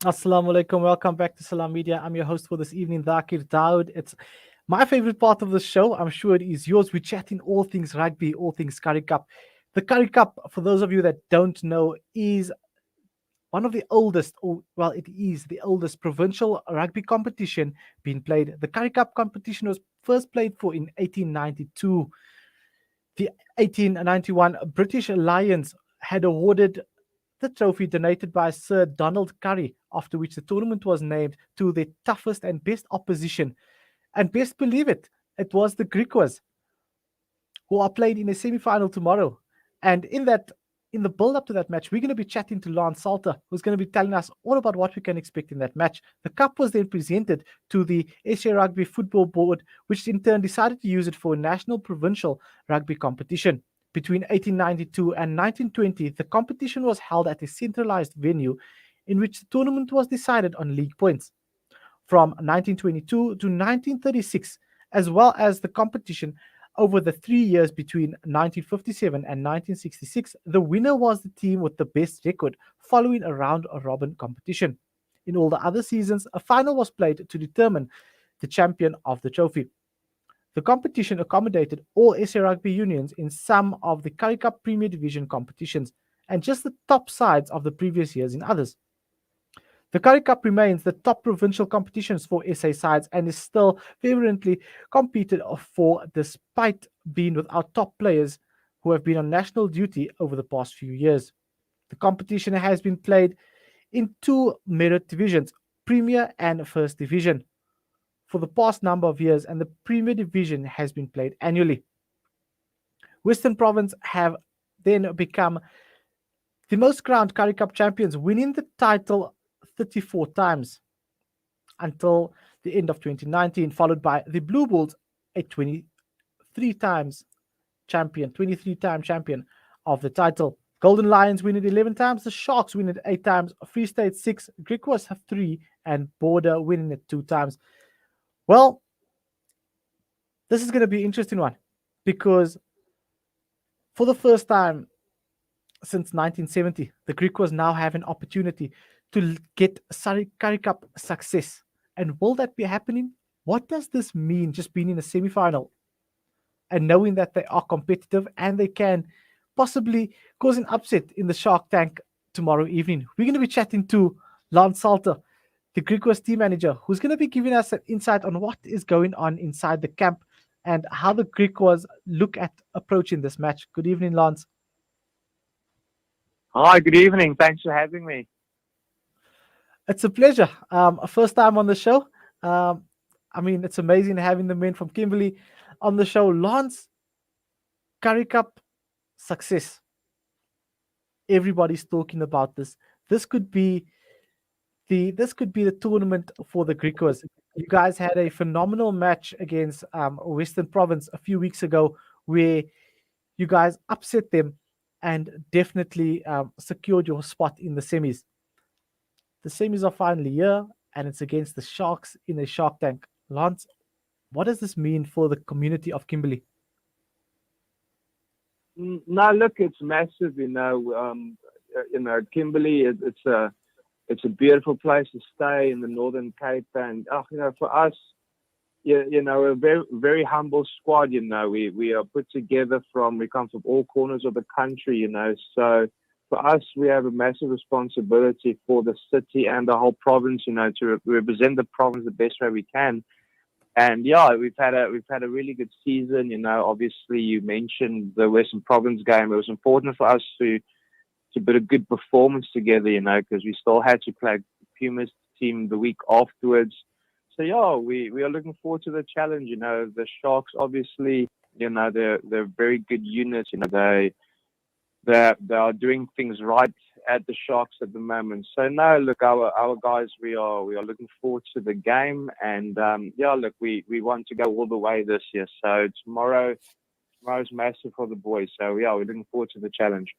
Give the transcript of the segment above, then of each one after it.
Assalamu alaikum. Welcome back to Salam Media. I'm your host for this evening, Thaakir Dawood. It's my favorite part of the show. I'm sure it is yours. We're chatting all things rugby, all things Curry Cup. The Curry Cup, for those of you that don't know, is one of the oldest, or well, it is the oldest provincial rugby competition being played. The Curry Cup competition was first played for in 1892. The 1891 British Lions had awarded the trophy donated by Sir Donald Curry, after which the tournament was named, to the toughest and best opposition. And best believe it, it was the Griquas, who are played in a semi-final tomorrow. And in the build-up to that match, we're going to be chatting to Lance Salter, who's going to be telling us all about what we can expect in that match. The cup was then presented to the SA Rugby Football Board, which in turn decided to use it for a national provincial rugby competition. Between 1892 and 1920, the competition was held at a centralized venue in which the tournament was decided on league points. From 1922 to 1936, as well as the competition over the 3 years between 1957 and 1966, the winner was the team with the best record following a round robin competition. In all the other seasons, a final was played to determine the champion of the trophy. The competition accommodated all SA rugby unions in some of the Currie Cup Premier Division competitions and just the top sides of the previous years in others. The Currie Cup remains the top provincial competitions for SA sides and is still fervently competed for despite being without top players who have been on national duty over the past few years. The competition has been played in two merit divisions, Premier and First Division, for the past number of years, and the Premier Division has been played annually. Western Province have then become the most crowned Currie Cup champions, winning the title 34 times until the end of 2019, followed by the Blue Bulls, a 23-time champion of the title. Golden Lions win it 11 times, the Sharks win it 8 times, Free State 6, Griquas have 3, and Border winning it 2 times. Well, this is going to be an interesting one because for the first time since 1970, the Griquas now have an opportunity to get Currie Cup success. And will that be happening? What does this mean, just being in a semi-final and knowing that they are competitive and they can possibly cause an upset in the Shark Tank tomorrow evening? We're going to be chatting to Lance Salter, the Griquas team manager, who's going to be giving us an insight on what is going on inside the camp and how the Griquas look at approaching this match. Good evening, Lance. Hi, good evening. Thanks for having me. It's a pleasure. First time on the show. I mean, it's amazing having the men from Kimberley on the show. Lance, Currie Cup success. Everybody's talking about this. This could be the tournament for the Griquas. You guys had a phenomenal match against Western Province a few weeks ago, where you guys upset them and definitely secured your spot in the semis. The semis are finally here, and it's against the Sharks in a Shark Tank. Lance, what does this mean for the community of Kimberley? No, look, it's massive. Kimberley, it's a beautiful place to stay in the Northern Cape, and for us, a very very humble squad. We are put together we come from all corners of the country. So for us, we have a massive responsibility for the city and the whole province. To represent the province the best way we can. And yeah, we've had a really good season. Obviously you mentioned the Western Province game. It was important for us to put a good performance together, because we still had to play Puma's team the week afterwards. So yeah, we are looking forward to the challenge. The Sharks, obviously, they're very good units. They are doing things right at the Sharks at the moment. So no, look, our guys, we are looking forward to the game, and we want to go all the way this year. So tomorrow's massive for the boys. So yeah, we're looking forward to the challenge.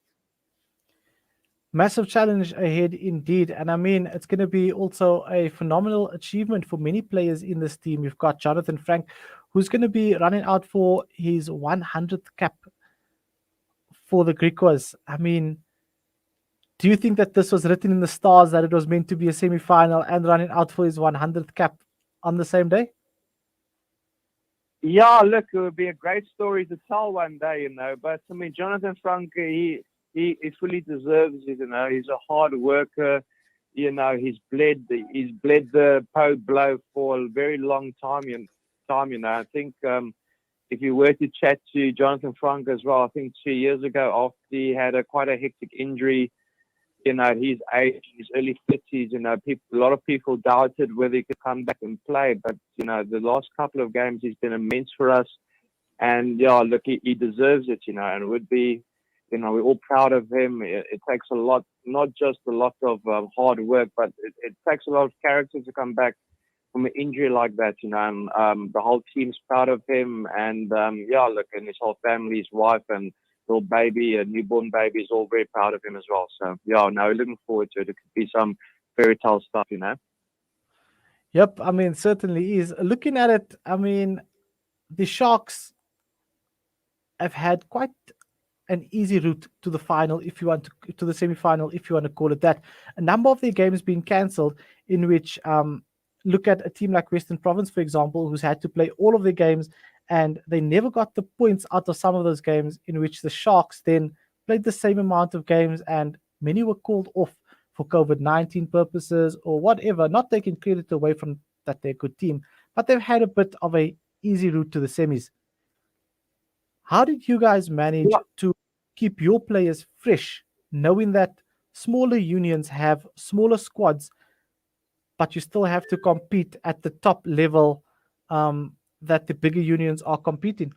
Massive challenge ahead indeed. And I mean, it's going to be also a phenomenal achievement for many players in this team. We've got Jonathan Frank, who's going to be running out for his 100th cap for the Griquas. I mean, Do you think that this was written in the stars that it was meant to be a semi-final and running out for his 100th cap on the same day? Yeah, look, it would be a great story to tell one day, But I mean, Jonathan Franke, he fully deserves it, He's a hard worker, He's bled the Poe blow for a very long time. I think if you were to chat to Jonathan Franke as well, I think 2 years ago after he had quite a hectic injury, his age, his early 30s, a lot of people doubted whether he could come back and play. But, the last couple of games, he's been immense for us. And, yeah, look, he deserves it, and it would be, we're all proud of him. It takes a lot, not just a lot of hard work, but it takes a lot of character to come back from an injury like that, and the whole team's proud of him. And, yeah, look, and his whole family, his wife and little baby, a newborn baby, is all very proud of him as well. So, yeah, no, looking forward to it. It could be some fairy tale stuff. Yep, I mean, certainly is. Looking at it, I mean, the Sharks have had quite an easy route to the final, if you want to the semi-final, if you want to call it that. A number of their games being cancelled, in which look at a team like Western Province, for example, who's had to play all of their games, and they never got the points out of some of those games, in which the Sharks then played the same amount of games, and many were called off for COVID-19 purposes or whatever. Not taking credit away from that they're a good team, but they've had a bit of a easy route to the semis. How did you guys manage Yeah, to keep your players fresh, knowing that smaller unions have smaller squads, but you still have to compete at the top level that the bigger unions are competing?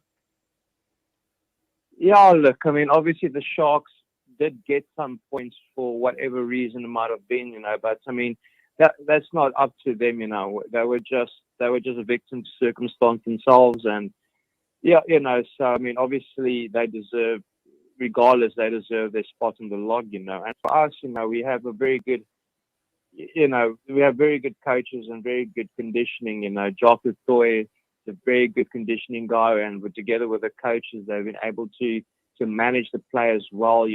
yeah, look, I mean, obviously the Sharks did get some points for whatever reason it might have been, but I mean, that's not up to them. They were just a victim to circumstance themselves. And yeah, so I mean, obviously regardless, they deserve their spot in the log. And for us, we have a very good, we have very good coaches and very good conditioning. Jock Toy is a very good conditioning guy, and together with the coaches, they've been able to manage the players well.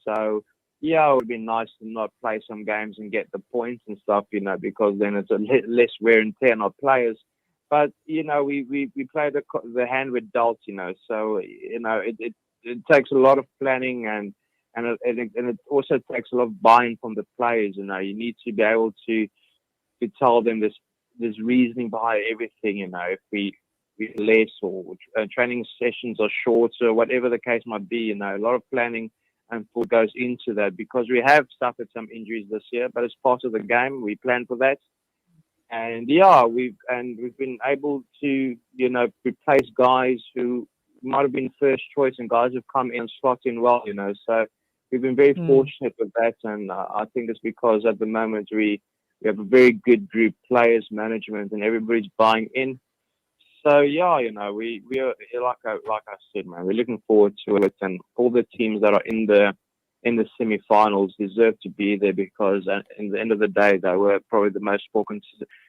So yeah, it would be nice to not play some games and get the points and stuff, because then it's less wear and tear on our players. But we play the hand we're dealt, So it takes a lot of planning, and it also takes a lot of buy-in from the players. You need to be able to tell them there's reasoning behind everything. If we less or training sessions are shorter, whatever the case might be. A lot of planning and thought goes into that, because we have suffered some injuries this year, but it's part of the game. We plan for that. And yeah, we've been able to, replace guys who might have been first choice, and guys who've come in and slot in well. So we've been very fortunate with that, and I think it's because at the moment we have a very good group, players, management, and everybody's buying in. So yeah, we are, like I said, man, we're looking forward to it, and all the teams that are in the semi-finals deserve to be there, because at the end of the day, they were probably the most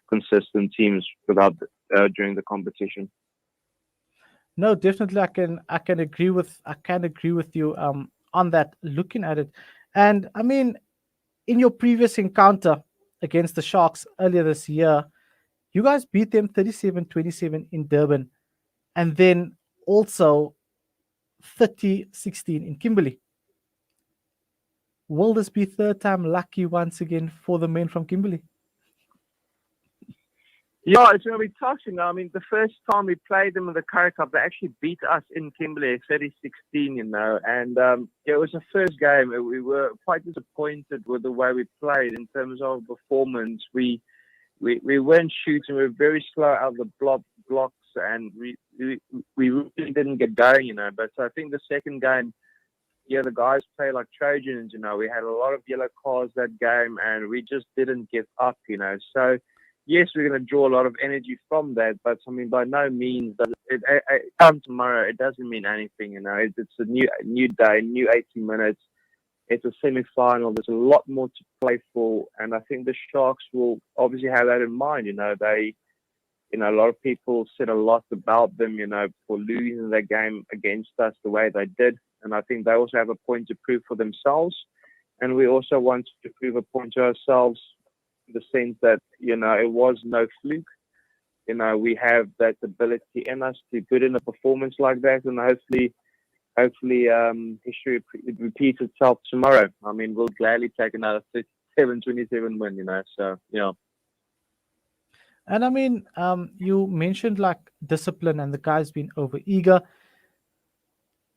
consistent teams during the competition. No, definitely, I can agree with you on that. Looking at it, and I mean, in your previous encounter against the Sharks earlier this year, you guys beat them 37-27 in Durban, and then also 30-16 in Kimberley. Will this be third time lucky once again for the men from Kimberley? Yeah, it's going to be tough. I mean, the first time we played them in the Currie Cup, they actually beat us in Kimberley 30-16, and yeah, it was the first game. We were quite disappointed with the way we played in terms of performance. We weren't shooting. We were very slow out of the blocks, and we really didn't get going. But I think the second game, yeah, the guys played like Trojans. We had a lot of yellow cards that game, and we just didn't give up. So yes, we're going to draw a lot of energy from that, but I mean, by no means does come tomorrow. It doesn't mean anything. It's a new day, new 80 minutes. It's a semi-final. There's a lot more to play for, and I think the Sharks will obviously have that in mind. A lot of people said a lot about them, for losing their game against us the way they did, and I think they also have a point to prove for themselves. and we also want to prove a point to ourselves in the sense that it was no fluke. We have that ability in us to put in a performance like that, and hopefully, history repeats itself tomorrow. I mean, we'll gladly take another 27-27 win. So yeah. And I mean, you mentioned like discipline and the guys being over eager.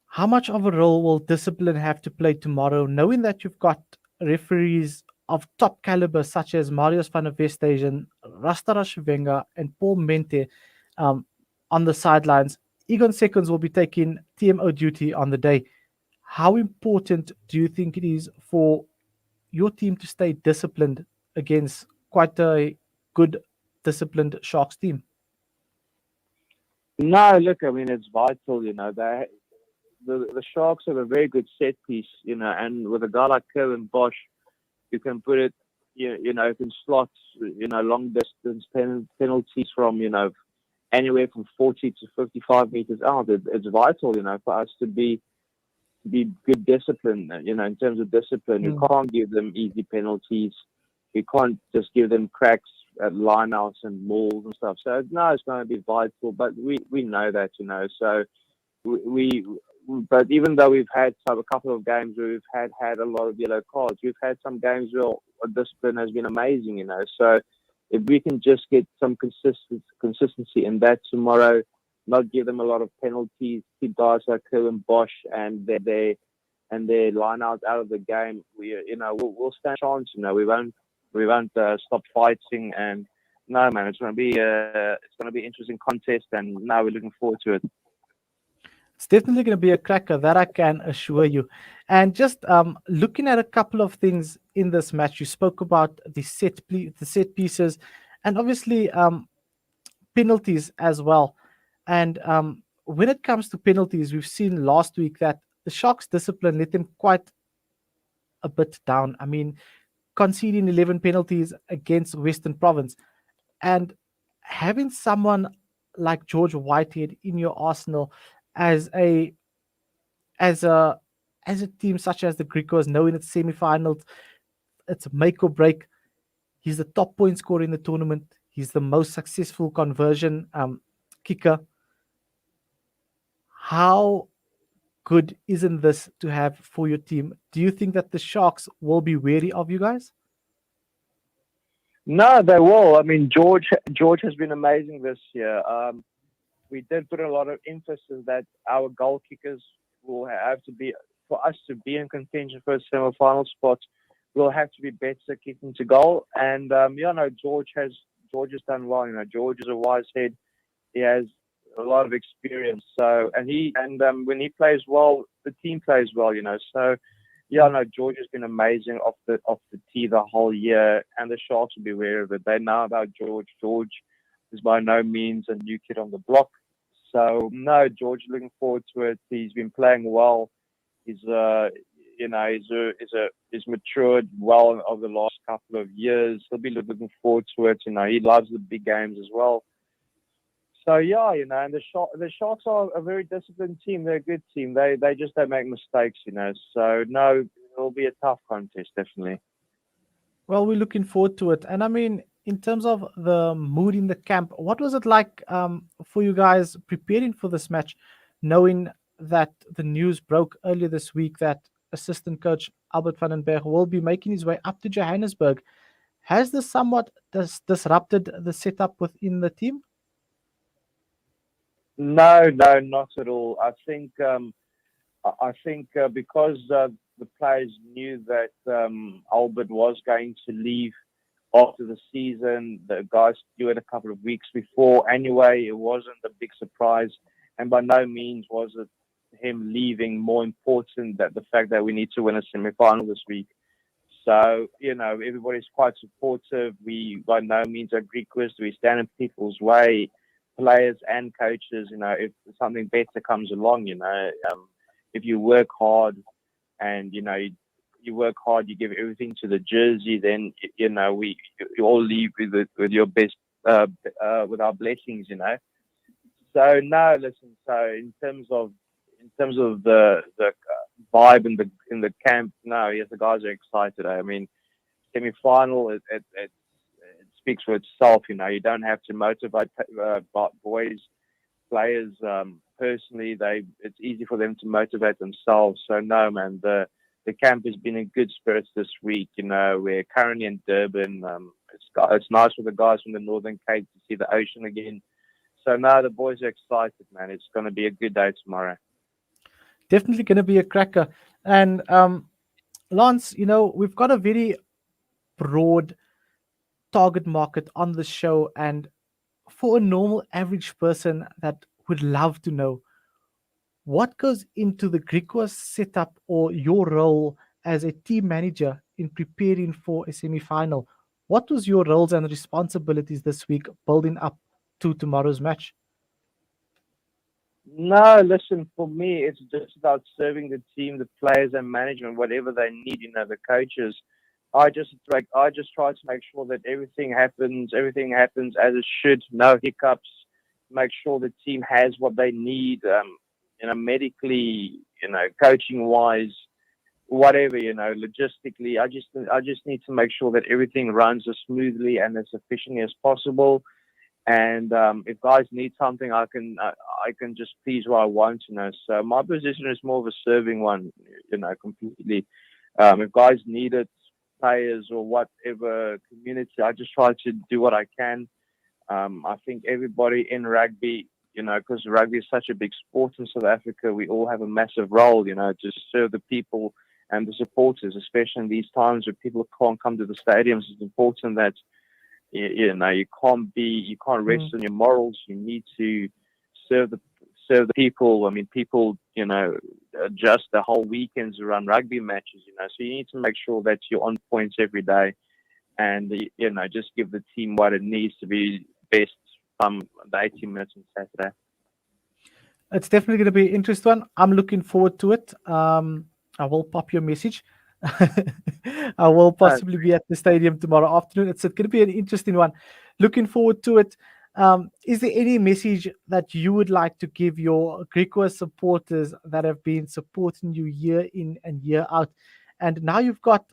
How much of a role will discipline have to play tomorrow, knowing that you've got referees of top caliber such as Marius van der Westhuizen, Rasta Rashivenga, and Paul Mente um, on the sidelines? Egon Seconds will be taking TMO duty on the day. How important do you think it is for your team to stay disciplined against quite a good disciplined Sharks team? No, look, I mean, it's vital. The Sharks have a very good set piece. And with a guy like Kevin Bosch, you can put it, you can slot, long distance penalties from, anywhere from 40 to 55 meters out. It's vital, for us to be good discipline, in terms of discipline. We can't give them easy penalties. We can't just give them cracks at lineouts and mauls and stuff. So no, it's going to be vital, but we know that, So but even though we've had a couple of games where we've had a lot of yellow cards, we've had some games where our discipline has been amazing, So if we can just get some consistency in that tomorrow, not give them a lot of penalties, keep guys like Kevin Bosch and their line out of the game, we'll stand a chance. We won't stop fighting. And no, man, it's going to be an interesting contest, and now we're looking forward to it. It's definitely going to be a cracker, that I can assure you. And just looking at a couple of things in this match, you spoke about the set pieces, and obviously penalties as well. And when it comes to penalties, we've seen last week that the Sharks' discipline let them quite a bit down. I mean, conceding 11 penalties against Western Province, and having someone like George Whitehead in your arsenal as a as a team such as the Griquas, knowing it's semi-finals, it's make or break. He's the top point scorer in the tournament. He's the most successful conversion kicker. How good isn't this to have for your team? Do you think that the Sharks will be wary of you guys? No, they will. I mean, George has been amazing this year. We did put a lot of emphasis that our goal kickers will have to be, for us to be in contention for a semi-final spot, we'll have to be better kicking to goal. And George has done well. George is a wise head. He has a lot of experience. So when he plays well, the team plays well. So George has been amazing off the tee the whole year, and the Sharks will be aware of it. They know about George. George is by no means a new kid on the block. So no, George, looking forward to it. He's been playing well. He's matured well over the last couple of years. He'll be looking forward to it. He loves the big games as well. So and the Sharks are a very disciplined team. They're a good team. They just don't make mistakes. So no, it'll be a tough contest, definitely. Well, we're looking forward to it. And I mean, in terms of the mood in the camp, what was it like for you guys preparing for this match, knowing that the news broke earlier this week that assistant coach Albert van den Berg will be making his way up to Johannesburg? Has this somewhat disrupted the setup within the team? No, not at all. I think because the players knew that Albert was going to leave after the season, the guys knew it a couple of weeks before. Anyway, it wasn't a big surprise, and by no means was it him leaving more important than the fact that we need to win a semi-final this week. So everybody's quite supportive. We by no means are Griquas. We stand in people's way, players and coaches. If something better comes along, if you work hard and you work hard, you give everything to the jersey, then you all leave with your best with our blessings. So no, listen. So in terms of the vibe in the camp. No, yes, the guys are excited. I mean, semi-final, it speaks for itself. You don't have to motivate boys, players. Personally, it's easy for them to motivate themselves. So no, man, the camp has been in good spirits this week. We're currently in Durban. It's nice for the guys from the Northern Cape to see the ocean again. So no, the boys are excited, man. It's going to be a good day tomorrow. Definitely going to be a cracker. And Lance, we've got a very broad target market on the show, and for a normal average person that would love to know what goes into the Griquas setup or your role as a team manager in preparing for a semi-final. What was your roles and responsibilities this week building up to tomorrow's match? No, listen, for me, it's just about serving the team, the players and management, whatever they need, the coaches. I just try to make sure that everything happens as it should, no hiccups, make sure the team has what they need, medically, coaching wise, whatever, logistically. I just need to make sure that everything runs as smoothly and as efficiently as possible. And if guys need something, I can just please what I want. So my position is more of a serving one, completely. If guys need it, players or whatever community, I just try to do what I can. I think everybody in rugby, because rugby is such a big sport in South Africa, we all have a massive role, to serve the people and the supporters, especially in these times where people can't come to the stadiums. It's important that you can't rest on your morals. You need to serve the people. I mean, people, adjust the whole weekends around rugby matches. So you need to make sure that you're on points every day, and just give the team what it needs to be best. The 80 minutes on Saturday. It's definitely going to be an interesting one. I'm looking forward to it. I will pop your message. I will possibly be at the stadium tomorrow afternoon. It's going to be an interesting one. Looking forward to it. Is there any message that you would like to give your Griquas supporters that have been supporting you year in and year out? And now you've got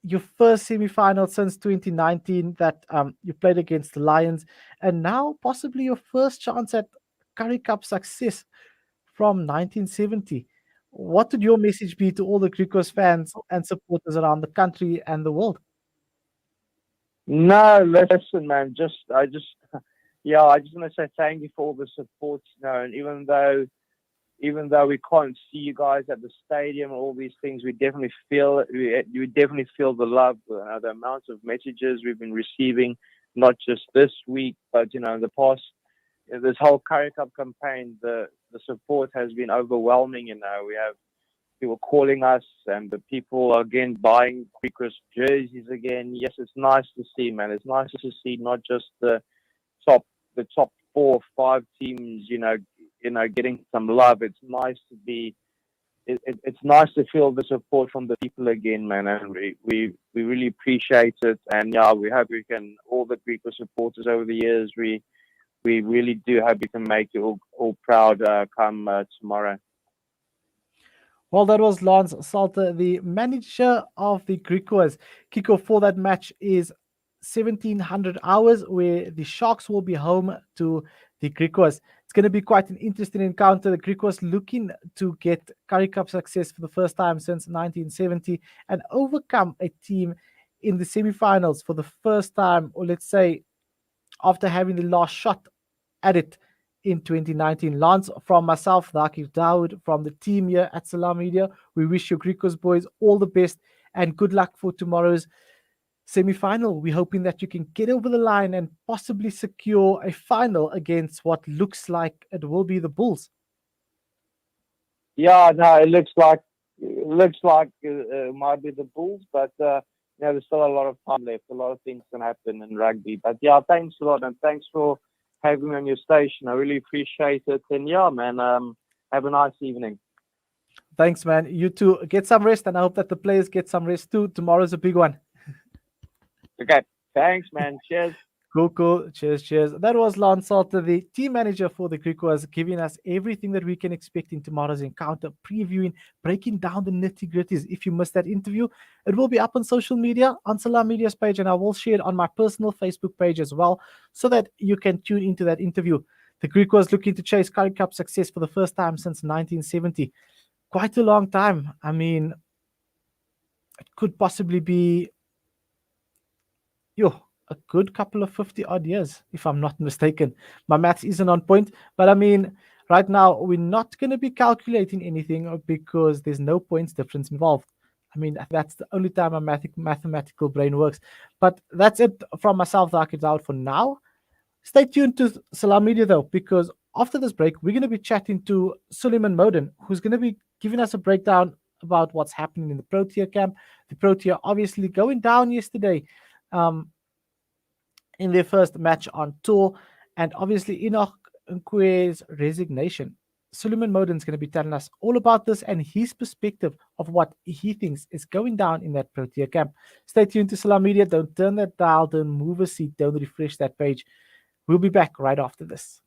your first semi-final since 2019 that you played against the Lions, and now possibly your first chance at Currie Cup success from 1970. What would your message be to all the Griquas fans and supporters around the country and the world? No, listen, man. Yeah, I just want to say thank you for all the support. And even though we can't see you guys at the stadium, all these things, we definitely feel the love, the amount of messages we've been receiving, not just this week, but in the past, this whole Currie Cup campaign. The support has been overwhelming. We have people calling us, and the people are again buying Griquas jerseys again. Yes, it's nice to see, man. It's nice to see not just the top 4 or 5 teams, getting some love. It's nice to be. It's nice to feel the support from the people again, man, and we really appreciate it. And yeah, we hope we can, all the Griquas supporters over the years, we really do hope we can make you all proud come tomorrow. Well, that was Lance Salter, the manager of the Griquas. Kickoff for that match is 1700 hours, where the Sharks will be home to the Griquas. It's going to be quite an interesting encounter. The Griquas looking to get Currie Cup success for the first time since 1970 and overcome a team in the semi-finals for the first time, or let's say after having the last shot at it in 2019. Lance, from myself, Thaakir Dawood, from the team here at Salam Media, we wish your Griquas boys all the best and good luck for tomorrow's semi-final. We're hoping that you can get over the line and possibly secure a final against what looks like it will be the Bulls. Yeah, no, it looks like it might be the Bulls, but there's still a lot of time left. A lot of things can happen in rugby. But yeah, thanks a lot, and thanks for having me on your station. I really appreciate it. And yeah, man, have a nice evening. Thanks, man. You too. Get some rest, and I hope that the players get some rest too. Tomorrow's a big one. Okay. Thanks, man. Cheers. Cool, cool. Cheers, cheers. That was Lance Salter, the team manager for the Griquas, giving us everything that we can expect in tomorrow's encounter, previewing, breaking down the nitty gritties. If you missed that interview, it will be up on social media, on Salam Media's page, and I will share it on my personal Facebook page as well, so that you can tune into that interview. The Griquas looking to chase Currie Cup success for the first time since 1970. Quite a long time. I mean, it could possibly be a good couple of 50 odd years, if I'm not mistaken. My maths isn't on point, but I mean, right now we're not going to be calculating anything because there's no points difference involved. I mean, that's the only time my mathematical brain works. But that's it from myself, Thaakir Dawood, for now. Stay tuned to Salam Media, though, because after this break, we're going to be chatting to Suleiman Moden, who's going to be giving us a breakdown about what's happening in the Protea camp. The Protea obviously going down yesterday. In their first match on tour, and obviously Enoch Nkwe's resignation. Suleiman Moden's going to be telling us all about this and his perspective of what he thinks is going down in that Protea camp. Stay tuned to Salam Media. Don't turn that dial, don't move a seat, don't refresh that page. We'll be back right after this.